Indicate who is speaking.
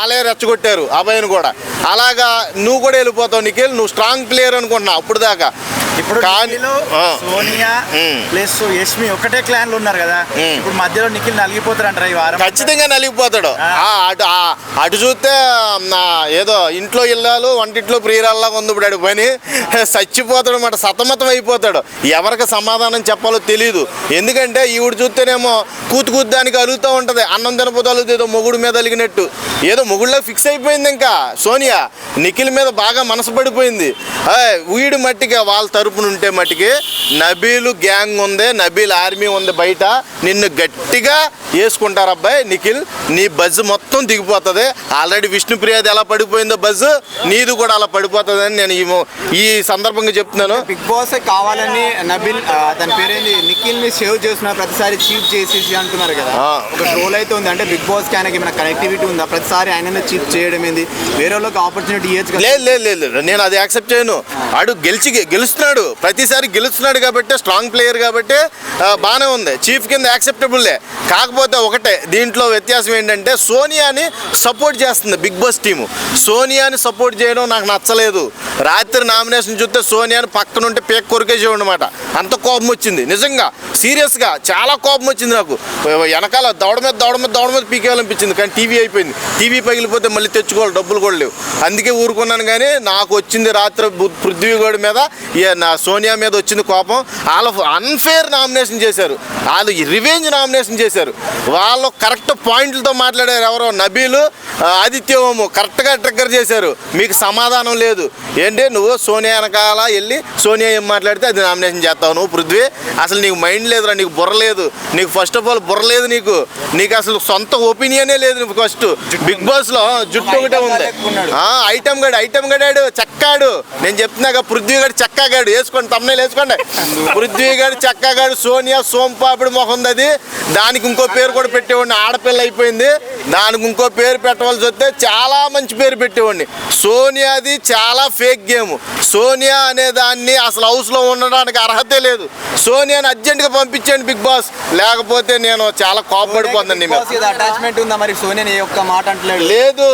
Speaker 1: వాళ్ళే రెచ్చగొట్టారు అభయ్ని కూడా. అలాగా నువ్వు కూడా వెళ్ళిపోతావు నిఖిల్, నువ్వు స్ట్రాంగ్ ప్లేయర్ అనుకుంటున్నావు అప్పుడు దాకా.
Speaker 2: ఇప్పుడు సోనియా ప్లస్ యష్మి ఒకటే క్లాన్ లో ఉన్నారు కదా, ఇప్పుడు మధ్యలో నిఖిల్ నలిగిపోతారు అంటారు ఈ వారం.
Speaker 1: ఖచ్చితంగా నలిగిపోతాడు. అటు చూస్తే ఏదో ఇంట్లో ఇల్లాలు వంటింట్లో ప్రియురాల్లాగా ఉంది ఇప్పుడు పని. చచ్చిపోతాడు అన్నమాట, సతమతం అయిపోతాడు. ఎవరికి సమాధానం చెప్పాలో తెలియదు. ఎందుకంటే ఈవిడ చూస్తేనేమో కూతుదానికి అలుగుతూ ఉంటుంది, అన్నం తినపోతే అలుగుతుంది, ఏదో మొగుడు మీద అలిగినట్టు. ఏదో మొగుడులో ఫిక్స్ అయిపోయింది. ఇంకా సోనియా నిఖిల్ మీద బాగా మనసు పడిపోయింది. వీడి మట్టిగా వాళ్ళ తరపున ఉంటే మట్టికి నబీలు గ్యాంగ్ ఉంది, నబీల్ ఆర్మీ ఉంది బయట, నిన్ను గట్టిగా వేసుకుంటారు అబ్బాయి నిఖిల్. నీ బజ్ మొత్తం దిగిపోతుంది. ఆల్రెడీ విష్ణుప్రియది ఎలా పడిపోయిందో బజ్, నీది కూడా అలా పడిపోతుంది అని నేను ఈ సందర్భంగా చెప్తున్నాను.
Speaker 2: బిగ్ బాస్ కావాలని నబీల్ తన పేరేంది నిఖిల్ ని సేవ్ చేస్తున్న ప్రతిసారి చీట్ చేసేసి అంటున్నారు కదా. ఒక ట్రోల్ అయితే ఉంది, అంటే బిగ్ బాస్ కి ఆయనకి ఏమైనా కనెక్టివిటీ ఉందా? ప్రతిసారి ఆయన చీట్ చేయడం ఏంది, వేరే వాళ్ళకి ఆపర్చునిటీ ఇవ్వచ్చు.
Speaker 1: లేదు, నేను అది యాక్సెప్ట్ చేయను. ఆడు గెలుస్తున్నాడు, ప్రతిసారి గెలుస్తున్నాడు కాబట్టి, స్ట్రాంగ్ ప్లేయర్ కాబట్టి బాగానే ఉంది, చీఫ్ కింద యాక్సెప్టబుల్లే. కాకపోతే ఒకటే దీంట్లో వ్యత్యాసం ఏంటంటే సోనియాని సపోర్ట్ చేస్తుంది బిగ్ బాస్ టీము. సోనియాని సపోర్ట్ చేయడం నాకు నచ్చలేదు. రాత్రి నామినేషన్ చూస్తే సోనియాని పక్కనుంటే పేక్ కొరికేసేవాడు అనమాట. అంత కోపం వచ్చింది, నిజంగా సీరియస్గా చాలా కోపం వచ్చింది నాకు. వెనకాల దౌడ మీద పీకేయాలనిపించింది. కానీ టీవీ అయిపోయింది. టీవీ పగిలిపోతే మళ్ళీ తెచ్చుకోవాలి, డబ్బులు కూడా లేవు. అందుకే ఊరుకున్నాను. కానీ నాకు వచ్చింది రాత్రి పృథ్వీగౌడ్ మీద, నా సోనియా మీద వచ్చింది కోపం. వాళ్ళు అన్ఫేర్ నామినేషన్ చేశారు, వాళ్ళు రివెంజ్ నామినేషన్ చేశారు. వాళ్ళు కరెక్ట్ పాయింట్లతో మాట్లాడారు. ఎవరో నబీలు ఆదిత్య ఓము కరెక్ట్గా ట్రిగ్గర్ చేశారు. మీకు సమాధానం లేదు. ఏంటి నువ్వు సోనియా వెనకాల వెళ్ళి సోనియా ఏం మాట్లాడితే అది నామినేషన్ చేస్తావు నువ్వు పృథ్వీ? అసలు నీకు మైండ్ లేదురా, నీకు బుర్ర లేదు. నీకు ఫస్ట్ ఆఫ్ ఆల్ బుర్ర లేదు. నీకు అసలు సొంత ఒపీనియనే లేదు. నువ్వు ఫస్ట్ బిగ్ బాస్లో జుట్టు ఒకటే ఉంది. ఐటమ్ గడాడు చక్కాడు. నేను చెప్తున్నాగా పృథ్వీగాడు చక్కాగాడు. వేసుకోండి, తమ్ముళ్ళు వేసుకోండి. పృథ్వీగాడు చక్కాగాడు. సోనియా సోంపాపిడి మొహం అది. దానికి ఇంకో పేరు కూడా పెట్టేవాడిని. ఆడపిల్ల అయిపోయింది, దానికి ఇంకో పేరు పెట్టవలసి వస్తే చాలా మంచి పేరు పెట్టేవాడిని. సోనియాది చాలా ఫేక్ గేమ్. సోనియా అనే దాన్ని అసలు హౌస్లో ఉండడానికి అర్హతే లేదు. సోనియాని అర్జెంట్గా పంపించండి బిగ్ బాస్, లేకపోతే నేను చాలా కోపపడిపోతాను.
Speaker 2: అటాచ్మెంట్ ఉందా మరి? సోనియా ఒక్క మాట అంటలేదు.
Speaker 1: లేదు.